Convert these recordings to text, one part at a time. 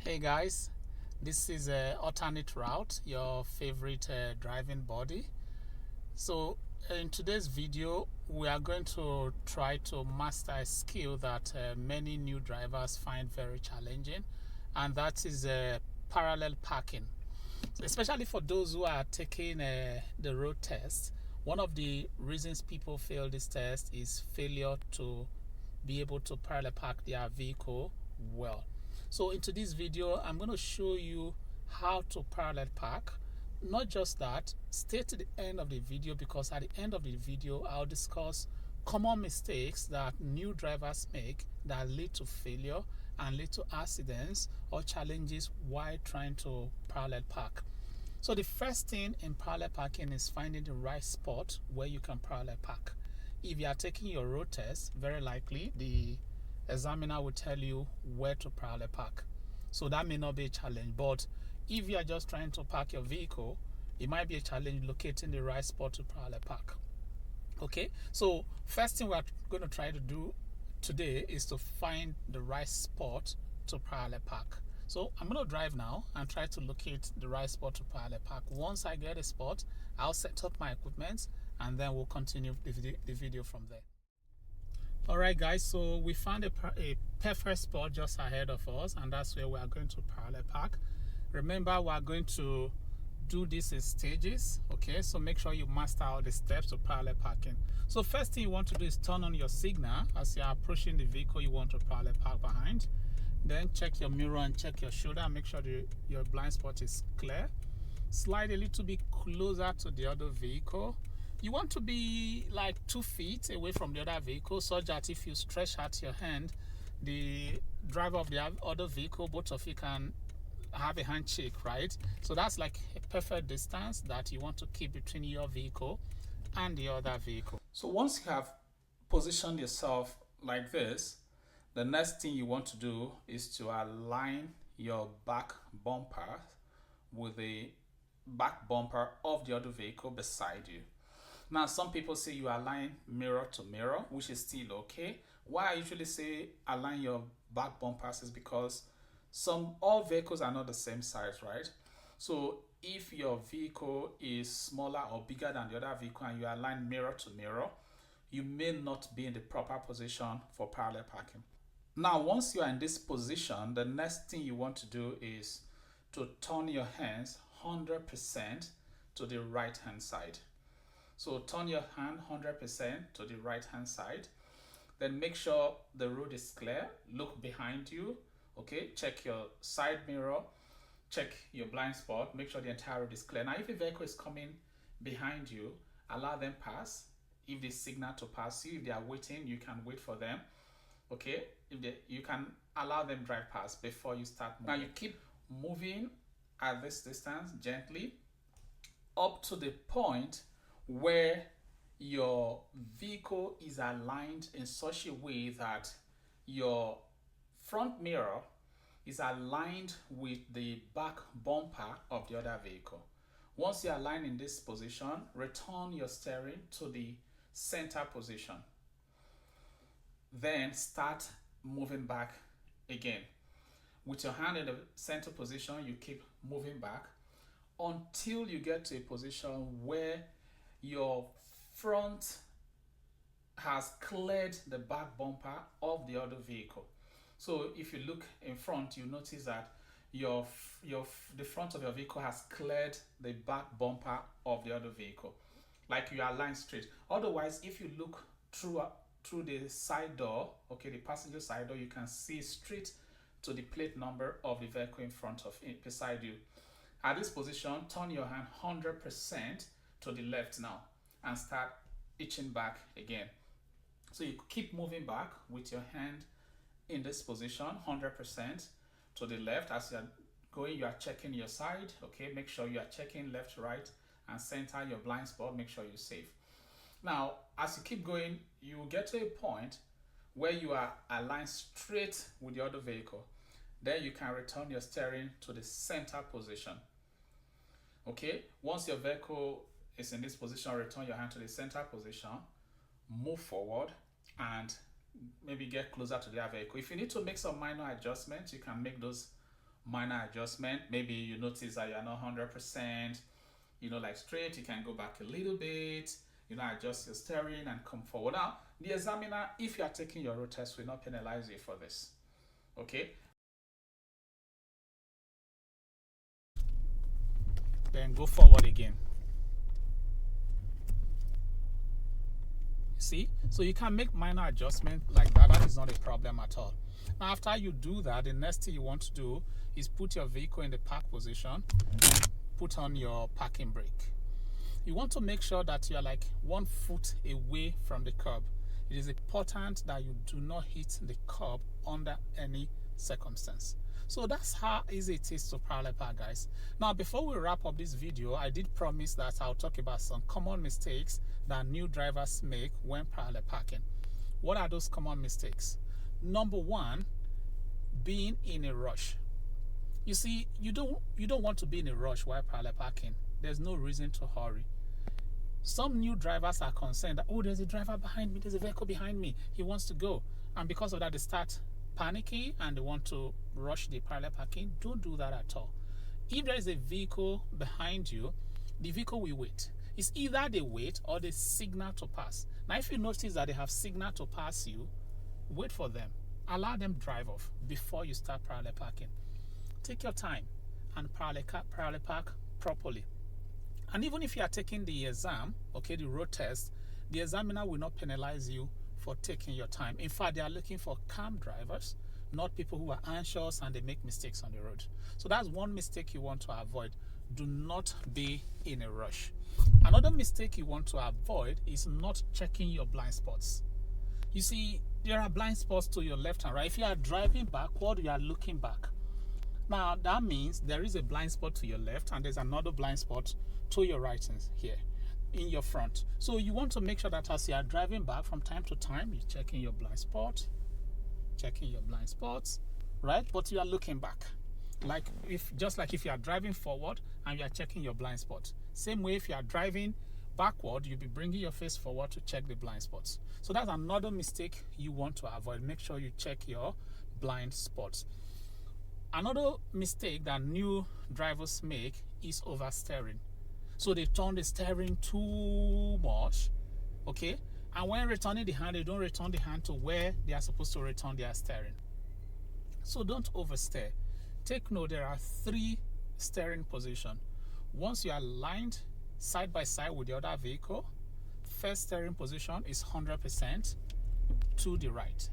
Hey guys, this is Alternate Route, your favorite driving body. So in today's video, we are going to try to master a skill that many new drivers find very challenging, and that is parallel parking. So especially for those who are taking the road test, one of the reasons people fail this test is failure to be able to parallel park their vehicle well. So into this video, I'm going to show you how to parallel park. Not just that, stay to the end of the video, because at the end of the video, I'll discuss common mistakes that new drivers make that lead to failure and lead to accidents or challenges while trying to parallel park. So the first thing in parallel parking is finding the right spot where you can parallel park. If you are taking your road test, very likely the examiner will tell you where to parallel park. So that may not be a challenge, but if you are just trying to park your vehicle, it might be a challenge locating the right spot to parallel park. Okay, so first thing we are going to try to do today is to find the right spot to parallel park. So I'm going to drive now and try to locate the right spot to parallel park. Once I get a spot, I'll set up my equipment and then we'll continue the video from there. Alright guys, so we found a perfect spot just ahead of us, and that's where we are going to parallel park. Remember, we are going to do this in stages, okay? So make sure you master all the steps to parallel parking. So first thing you want to do is turn on your signal as you are approaching the vehicle you want to parallel park behind. Then check your mirror and check your shoulder and make sure your blind spot is clear. Slide a little bit closer to the other vehicle. You want to be like 2 feet away from the other vehicle, so that if you stretch out your hand, the driver of the other vehicle, both of you can have a handshake, right? So that's like a perfect distance that you want to keep between your vehicle and the other vehicle. So once you have positioned yourself like this, the next thing you want to do is to align your back bumper with the back bumper of the other vehicle beside you. Now, some people say you align mirror to mirror, which is still okay. Why I usually say align your back bumpers is because all vehicles are not the same size, right? So if your vehicle is smaller or bigger than the other vehicle and you align mirror to mirror, you may not be in the proper position for parallel parking. Now, once you are in this position, the next thing you want to do is to turn your hands 100% to the right hand side. So turn your hand 100% to the right hand side. Then make sure the road is clear. Look behind you. Okay, check your side mirror. Check your blind spot. Make sure the entire road is clear. Now, if a vehicle is coming behind you, allow them pass. If they signal to pass you, if they are waiting, you can wait for them. Okay, you can allow them drive past before you start moving. Now you keep moving at this distance gently up to the point where your vehicle is aligned in such a way that your front mirror is aligned with the back bumper of the other vehicle. Once you're aligned in this position, return your steering to the center position. Then start moving back again. With your hand in the center position, you keep moving back until you get to a position where your front has cleared the back bumper of the other vehicle. So if you look in front, you notice that the front of your vehicle has cleared the back bumper of the other vehicle, like you are aligned straight. Otherwise, if you look through the side door, okay, the passenger side door, you can see straight to the plate number of the vehicle in front of it, beside you. At this position, turn your hand 100% to the left now and start itching back again. So you keep moving back with your hand in this position 100% to the left. As you are going, you are checking your side. Okay, make sure you are checking left, right, and center your blind spot. Make sure you're safe. Now, as you keep going, you will get to a point where you are aligned straight with the other vehicle. Then you can return your steering to the center position. Okay, once your vehicle is in this position, return your hand to the center position, move forward, and maybe get closer to the vehicle. If you need to make some minor adjustments, you can make those minor adjustment. Maybe you notice that you're not 100%, like straight. You can go back a little bit, adjust your steering and come forward. Now, the examiner, if you are taking your road test, will not penalize you for this. Okay? Then go forward again. See? So you can make minor adjustments like that. That is not a problem at all. Now, after you do that, the next thing you want to do is put your vehicle in the park position, put on your parking brake. You want to make sure that you are like 1 foot away from the curb. It is important that you do not hit the curb under any circumstance. So that's how easy it is to parallel park, guys. Now, before we wrap up this video, I did promise that I'll talk about some common mistakes that new drivers make when parallel parking. What are those common mistakes? Number one, being in a rush. You see, you don't want to be in a rush while parallel parking. There's no reason to hurry. Some new drivers are concerned that, oh, there's a driver behind me, there's a vehicle behind me, he wants to go. And because of that, they start panicking and they want to rush the parallel parking. Don't do that at all. If there is a vehicle behind you, the vehicle will wait. It's either they wait or they signal to pass. Now, if you notice that they have signal to pass you, wait for them. Allow them drive off before you start parallel parking. Take your time and parallel park properly. And even if you are taking the exam, okay, the road test, the examiner will not penalize you for taking your time. In fact, they are looking for calm drivers, not people who are anxious and they make mistakes on the road. So that's one mistake you want to avoid. Do not be in a rush. Another mistake you want to avoid is not checking your blind spots. You see, there are blind spots to your left and right. If you are driving backward, you are looking back. Now, that means there is a blind spot to your left and there's another blind spot to your right here in your front. So you want to make sure that as you are driving back from time to time, you're checking your blind spot, right? But you are looking back. Just like if you are driving forward and you are checking your blind spot. Same way, if you are driving backward, you'll be bringing your face forward to check the blind spots. So that's another mistake you want to avoid. Make sure you check your blind spots. Another mistake that new drivers make is oversteering. So they turn the steering too much, okay? And when returning the hand, they don't return the hand to where they are supposed to return their steering. So don't oversteer. Take note, there are 3 steering positions. Once you are aligned side by side with the other vehicle, first steering position is 100% to the right.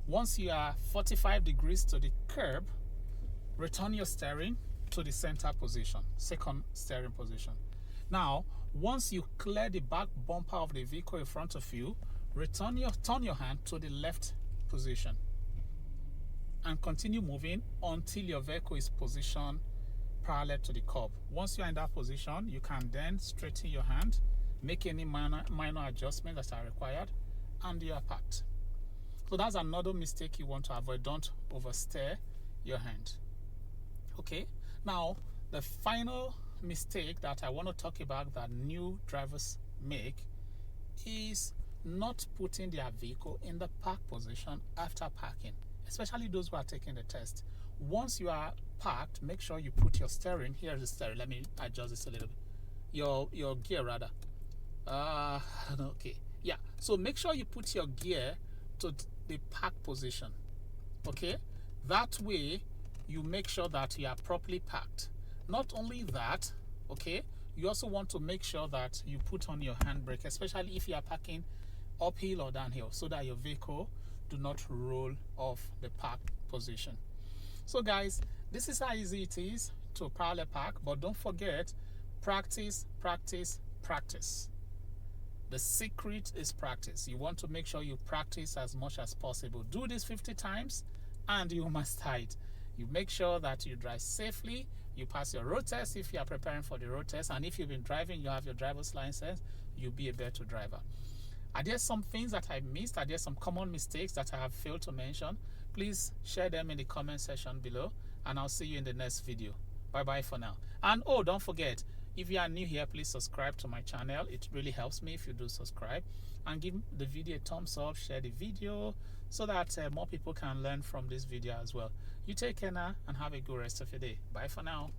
Once you are 45 degrees to the curb, return your steering to the center position, second steering position. Now, once you clear the back bumper of the vehicle in front of you, turn your hand to the left position and continue moving until your vehicle is positioned parallel to the curb. Once you are in that position, you can then straighten your hand, make any minor adjustments that are required, and you are parked. So that's another mistake you want to avoid. Don't oversteer your hand. Okay? Now, the final mistake that I want to talk about that new drivers make is not putting their vehicle in the park position after parking, especially those who are taking the test. Once you are parked, make sure you put your steering. Here's the steering. Let me adjust this a little bit. Your gear, rather. Okay. Yeah. So make sure you put your gear to the park position. Okay? That way, you make sure that you are properly parked. Not only that, okay, you also want to make sure that you put on your handbrake, especially if you are parking uphill or downhill, so that your vehicle do not roll off the park position. So guys, this is how easy it is to parallel park, but don't forget, practice, practice, practice. The secret is practice. You want to make sure you practice as much as possible. Do this 50 times and you master it. You make sure that you drive safely, you pass your road test if you are preparing for the road test, and if you've been driving, you have your driver's license, you'll be a better driver. Are there some things that I missed? Are there some common mistakes that I have failed to mention? Please share them in the comment section below, and I'll see you in the next video. Bye-bye for now. And oh, don't forget, If you are new here, please subscribe to my channel. It really helps me if you do subscribe, and give the video a thumbs up, share the video so that more people can learn from this video as well. You take care now and have a good rest of your day. Bye for now.